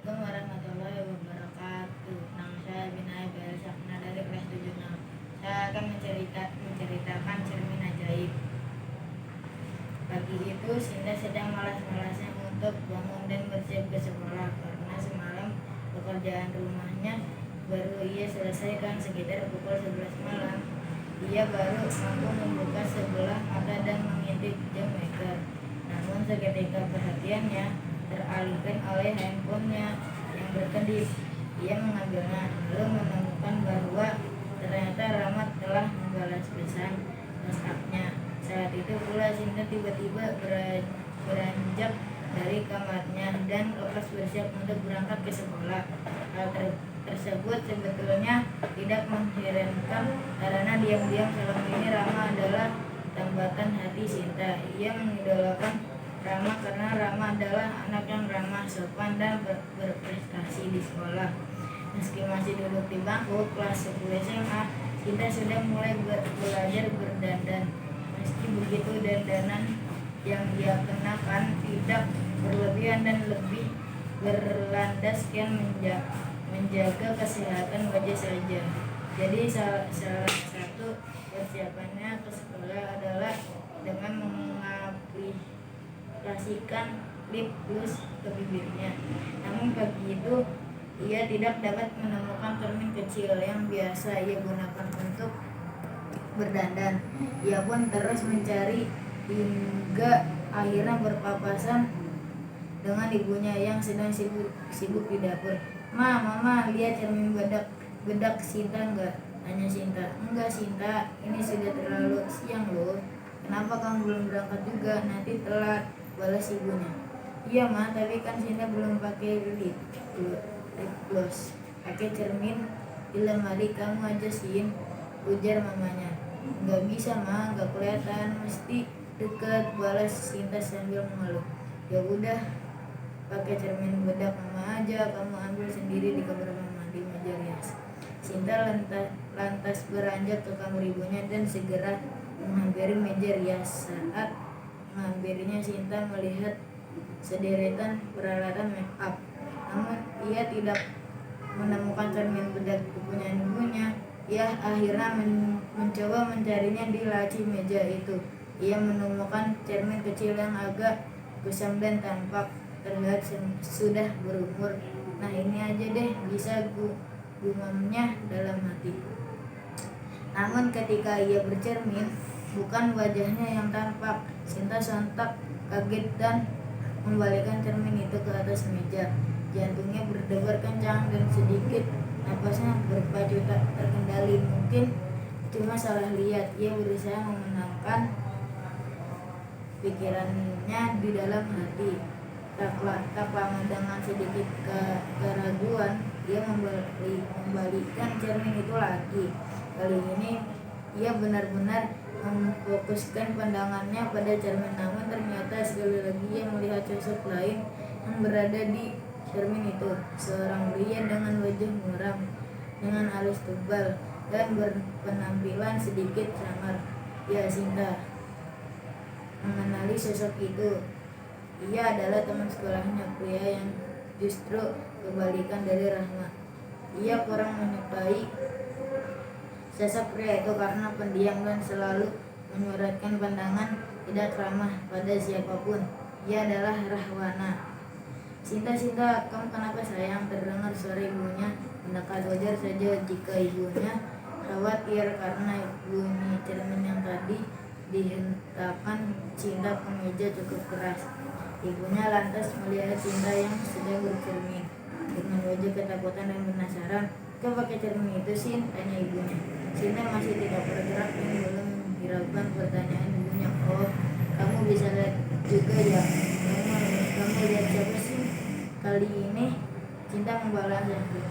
Assalamualaikum warahmatullahi wabarakatuh. Nama saya Binaya Belsakna dari kelas 76. Saya akan menceritakan cermin ajaib. Pagi itu Sinda sedang malas-malasnya untuk bangun dan bersiap ke sekolah karena semalam pekerjaan rumahnya baru ia selesaikan sekitar pukul 11 malam. Ia baru mampu membuka sebelah mata dan mengintip jam meter. Namun seketika perhatiannya teralihkan oleh handphonenya yang berkedip. Ia mengambilnya lalu menemukan bahwa ternyata Rahmat telah membalas pesan WhatsApp-nya. Saat itu pula Sinta tiba-tiba beranjak dari kamarnya dan lekas bersiap untuk berangkat ke sekolah. Hal tersebut sebetulnya tidak mengherankan karena diam-diam selama ini Rama adalah tambatan hati Sinta. Ia mengidolakan Rama karena Rama adalah anak yang ramah, sopan, dan berprestasi di sekolah. Meski masih duduk di bangku kelas 10 SMA, Sinta sudah mulai belajar berdandan. Meski begitu, dandanan yang ia kenakan tidak berlebihan dan lebih berlandaskan menjaga kesehatan wajah saja. Jadi salah satu persiapannya ke sekolah adalah dengan mengaplikasikan lip gloss ke bibirnya. Namun pagi itu ia tidak dapat menemukan cermin kecil yang biasa ia gunakan untuk berdandan. Ia pun terus mencari hingga akhirnya berpapasan dengan ibunya yang sedang sibuk di dapur. Mama, lihat cermin bedak Sinta enggak? Tanya Sinta. Enggak Sinta, ini sudah terlalu siang loh. Kenapa kamu belum berangkat juga? Nanti telat, balas ibunya. Iya Ma, tapi kan Sinta belum pakai lip gloss. Pakai cermin di lemari kamu aja Sin, ujar mamanya. Enggak bisa Ma, enggak kelihatan, mesti deket, balas Sinta sambil mengeluh. Ya udah, pakai cermin bedak mama aja, kamu ambil sendiri di kamar mama di meja rias. Sinta lantas beranjak ke kamar ibunya dan segera menghampiri meja rias. Saat menghampirinya Sinta melihat sederetan peralatan make up. Namun ia tidak menemukan cermin bedak kepunyaan ibunya. Ia akhirnya mencoba mencarinya di laci meja itu. Ia menemukan cermin kecil yang agak kusam dan tampak terlihat sudah berumur. Nah ini aja deh, bisa gumamnya dalam hati. Namun ketika ia bercermin, bukan wajahnya yang tampak. Sinta sontak kaget dan membalikkan cermin itu ke atas meja. Jantungnya berdebar kencang dan sedikit napasnya berpacu tak terkendali. Mungkin cuma salah lihat. Ia berusaha memenangkan pikirannya di dalam hati. Tak lama dengan sedikit keraguan, ia membalikkan cermin itu lagi. Kali ini ia benar-benar memfokuskan pandangannya pada cermin. Namun ternyata sekali lagi ia melihat sosok lain yang berada di cermin itu. Seorang pria dengan wajah muram, dengan alis tebal, dan berpenampilan sedikit samar. Ya, Sinta mengenali sosok itu. Ia adalah teman sekolahnya, pria yang justru kebalikan dari Rahma. Ia kurang menyukai sosok pria itu karena pendiam dan selalu menyuratkan pandangan tidak ramah pada siapapun. Ia adalah Rahwana. Sinta, kamu kenapa sayang? Terdengar suara ibunya mendekat. Wajar saja jika ibunya khawatir karena bunyi cermin yang tadi dihentakkan Sinta ke meja cukup keras. Ibunya lantas melihat Sinta yang sedang bercermin dengan wajah ketakutan dan penasaran. Kau pakai cermin itu Sin? Tanya ibunya. Sinta masih tidak bergerak dan belum menghiraukan pertanyaan ibunya. Oh, kamu bisa lihat juga ya? Kamu lihat siapa sih? Kali ini Sinta membalas lagi.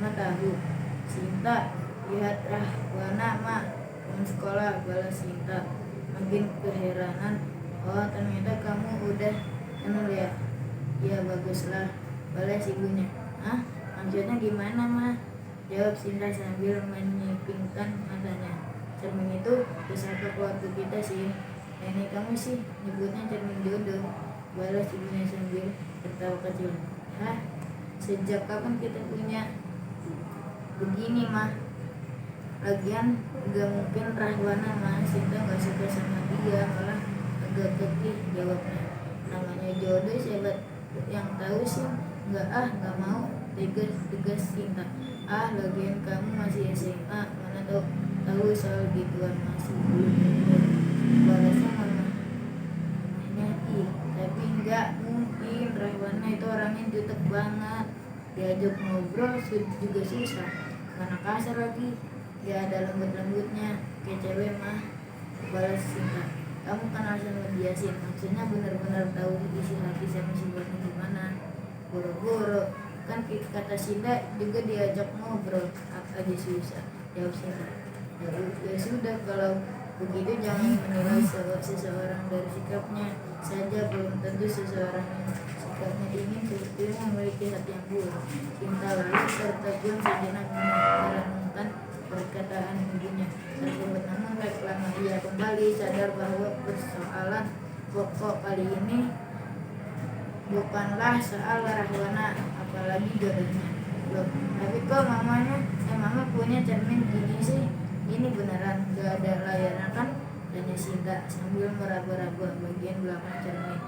Mama tahu. Sinta, lihat Rahwana mak, teman sekolah, balas Sinta. Makin keheranan. Oh, ternyata kamu udah kenal ya? Ya baguslah, balas ibunya. Ah, maksudnya gimana mah? Jawab Sinta sambil menyipingkan matanya. Cermin itu pusaka keluarga kita sih. Nenek kamu sih nyebutnya cermin jodoh, balas ibunya sambil tertawa kecil. Hah? sejak kapan kita punya begini mah? Lagian gak mungkin Rahwana mah Sinta gak suka sama dia, malah agak kekeh jawabnya. Namanya jodoh siapa yang tahu sih? Gak mau, tegas Sinta. Lagian kamu masih SMA, mana tahu soal gituan, masih belum umur. Balasnya mamanya, tapi nggak mungkin, Rahwana itu orangnya jutek banget, diajak ngobrol juga susah, mana kasar lagi, dia ada lembut-lembutnya kayak cewek mah. Balas Sinta, kamu kan harus ngebiasin, maksudnya benar-benar tahu isi hati sama si Bosnya gimana. Boro-boro kan kata Sinta juga diajak ngobrol, apa aja susah, jawab Sinta. Ya sudah, kalau begitu jangan menilai seseorang dari sikapnya saja, belum tentu seseorang yang sikapnya dingin sebetulnya memiliki hati yang buruk. Sinta lalu tertegun sejenak merenungkan perkataan ibunya tersebut, namun tak lama ia kembali sadar bahwa persoalan pokok kali ini bukanlah soal Rahwana, apalagi jodohnya. Loh, tapi kok mama punya cermin gini sih? Ini beneran gak ada layarnya kan? Tanya Sinta sambil meraba-raba bagian belakang cermin.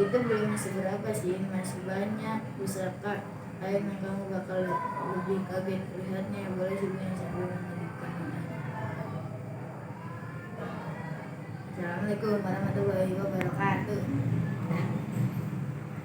Itu belum seberapa sih, masih banyak pusaka. Akhirnya kamu bakal lebih kaget lihatnya, boleh ibunya sambil menghidupkan matanya. Assalamualaikum warahmatullahi wabarakatuh.